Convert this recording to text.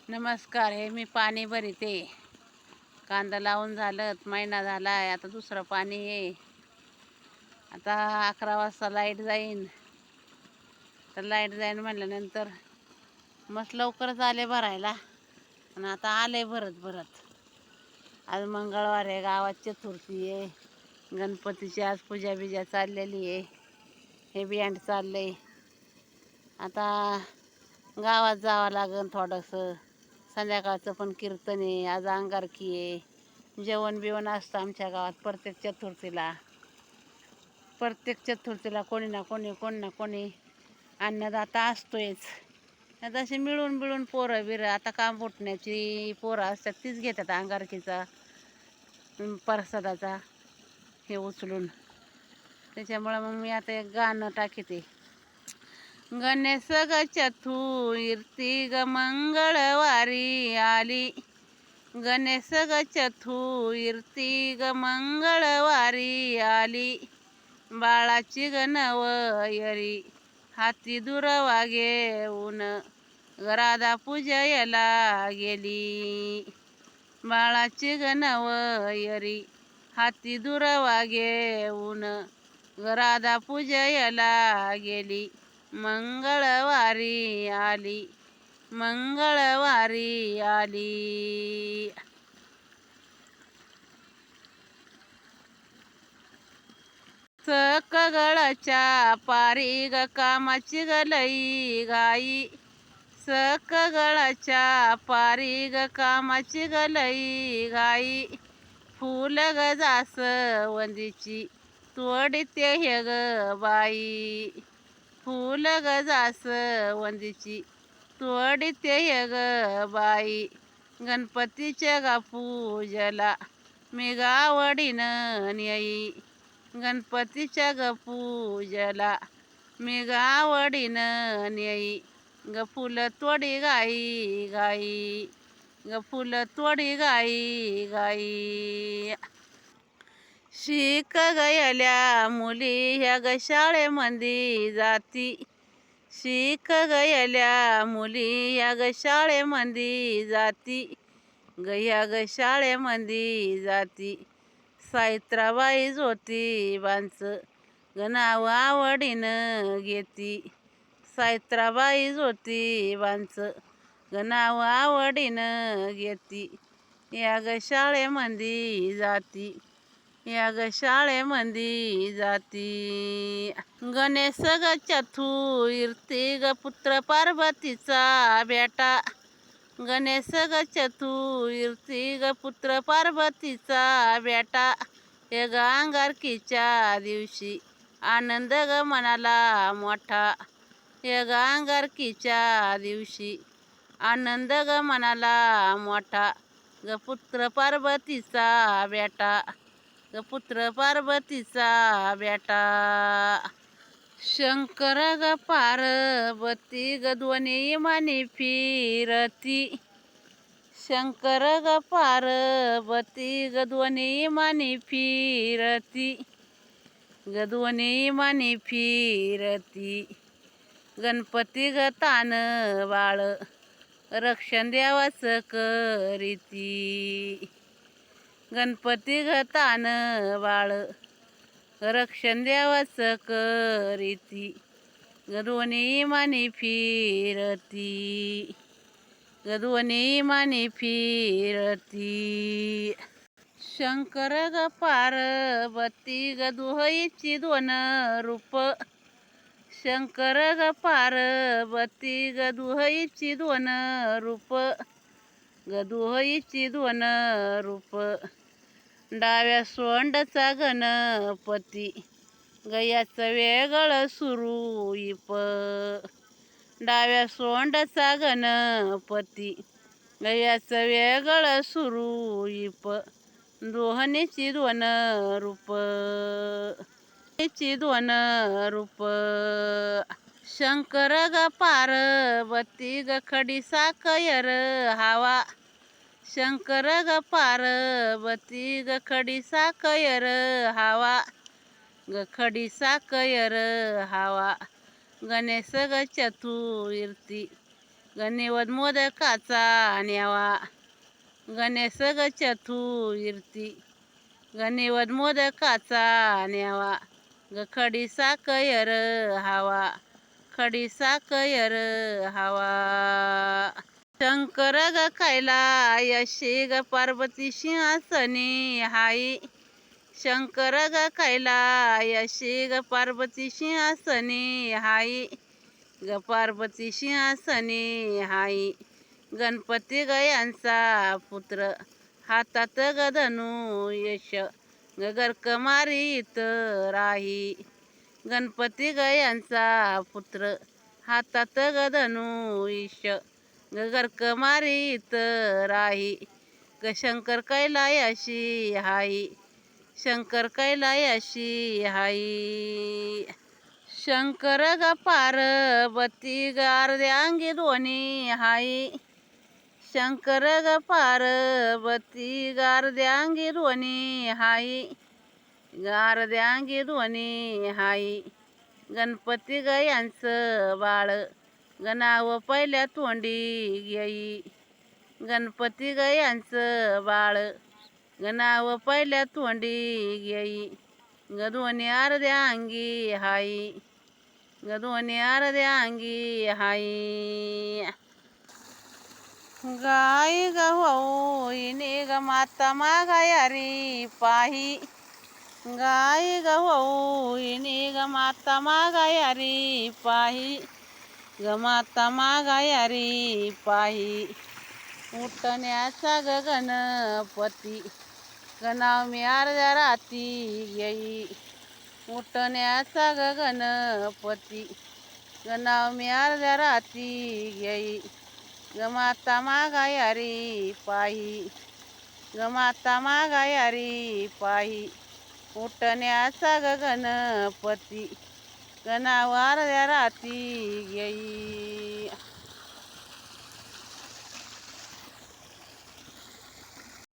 नमस्कार. हे मी पाणी भरते. कांदा लावून झालं महिना झाला आहे. आता दुसरं पाणी आहे. आता 11 वाजता लाईट जाईन. तर लाईट जाईन म्हटल्यानंतर मस्त लवकरच आले भरायला. आणि आता आले भरत आज मंगळवार आहे. गावात चतुर्थी आहे. गणपतीची आज पूजा बिजा चाललेली आहे. हे बियांड चाललंय. आता गावात जावं लागेल थोडंसं. संध्याकाळचं पण कीर्तन आहे. आज अंगारकी आहे. जेवण बिवण असतं आमच्या गावात प्रत्येक चतुर्थीला कोणी ना कोणी अन्नदाता असतोच. आता असे मिळून बिळून पोरं बिरं आता काम फुटण्याची पोरं असतात तीच घेतात अंगारकीचा प्रसादाचा हे उचलून. त्याच्यामुळं मग मी आता एक गाणं टाकते. गणेश ग चतुर्थी ग मंगळवारी आली. गणेश ग चतुर्थी ग मंगळवारी आली. बाळाची ग नवयरी हाती दुर्वा घेऊन राधा पूजयाला गेली. बाळाची ग नवयरी हाती दुर्वा घेऊन राधा पूजयाला गेली. मंगळवारी आली. सकगळाच्या पारी ग कामाची ग लई घाई. सकगळाच्या पारी ग कामाची ग लई घाई. फुल ग जास्वंदीची तोडीते हे ग बाई. फुल ग जास्वंदीची तोडीते हे ग बाई. गणपतीच्या गा पूजला मी गावडीनं नेई. गणपतीच्या ग पूजला मी गावडीनं नेई. ग फुल तोडी गाई ग फुल तोडी गाई. शिक गयल्या मुली ह्या ग शाळेमध्ये जाती. शिक गयल्या मुली ह्या ग शाळेमध्ये जाती. ह्या ग शाळेमध्ये जाती. सावित्राबाई ज्योतिबांचं ग नाव आवडीनं घेती. सावित्राबाई ज्योतिबांचं ग नाव आवडीनं घेती. या ग शाळेमध्ये जाती. या ग शाळेमध्ये जाती. गणेश ग चतुर्थी ग पुत्र पार्वतीचा बेटा. गणेश ग चतुर्थी ग पुत्र पार्वतीचा बेटा. हे ग अंगारकीच्या दिवशी आनंद ग मनाला मोठा. हे ग अंगारकीच्या दिवशी आनंद ग मनाला मोठा. ग पुत्र पार्वतीचा बेटा. ग पुत्र पार्वतीचा बेटा. शंकर ग पार्वती ग दोन्ही मानी फिरती. शंकर ग पार्वती ग दोन्ही मानी फिरती. ग दोन्ही मानी फिरती. गणपती ग तान बाळ रक्षण देवाचं करीती. गणपती ग तान बाळ रक्षण देवाचं करीती. ग दोन्ही मानी फिरती. ग दोन्ही मानी फिरती. शंकर ग पार्वती ग दुहईची दोन रूप. शंकर ग पार्वती ग दुहईची दोन रूप. ग दुहईची दोन रूप. डाव्या सोंडचा गणपती गयाचं वेगळं सुरूप. डाव्या सोंडचा गणपती गयाचं वेगळं सुरूप. दोन्हीची दोन रूप. दोन रूप. शंकर ग पार्वती ग खडी साखयर हावा. शंकर ग पार्वती ग खडी साखयर हावा. ग खडी साखयर हावा. गणेश ग चतुर्थी गणेवद मोदकाचा न्यावा गणेश ग चतुर्थी गणेवद मोदकाचा न्यावा ग खडी साखर हवा खडी साखर हवा शंकर ग कैलायशी ग पार्वती सिंहासनी हाई शंकर ग कैलायशी ग पार्वती सिंहासनी हाई ग पार्वती सिंहासनी हाई गणपती ग यांचा पुत्र हातात ग धनुयश ग गर्क मारीत राही गणपती ग यांचा पुत्र हातात ग धनुयश ग गर्क मारीत राही ग शंकर कैलायाशी हाई शंकर कैलायाशी हाई शंकर ग पार्वती ग अर्ध्यांगी दोन्ही हाई शंकर ग पार्वती ग अर्ध्यांगी दोन्ही हाई ग अर्ध्यांगी दोन्ही हाई गणपती ग यांचं बाळ ग नाव पहिल्या तोंडी येई गणपती ग यांचं बाळ ग नाव पहिल्या तोंडी येई ग दोन्ही अर्ध्या अंगी हाई ग दोन्ही अर्ध्या अंगी हाई गाय ग होईने ग माता मागायारी पाही गाय ग होईने ग माता मागायारी पाही ग माता मागायारी पाही उठण्याचा ग गणपती गणाव मी अर्ध्या राती येई उठण्याचा ग गणपती गणाव मी अर्ध्या राती येई ग माता मागायारी पाही ग माता मागायारी पाही उठण्याचा ग गणपती गणाव अर्ध्या राती येई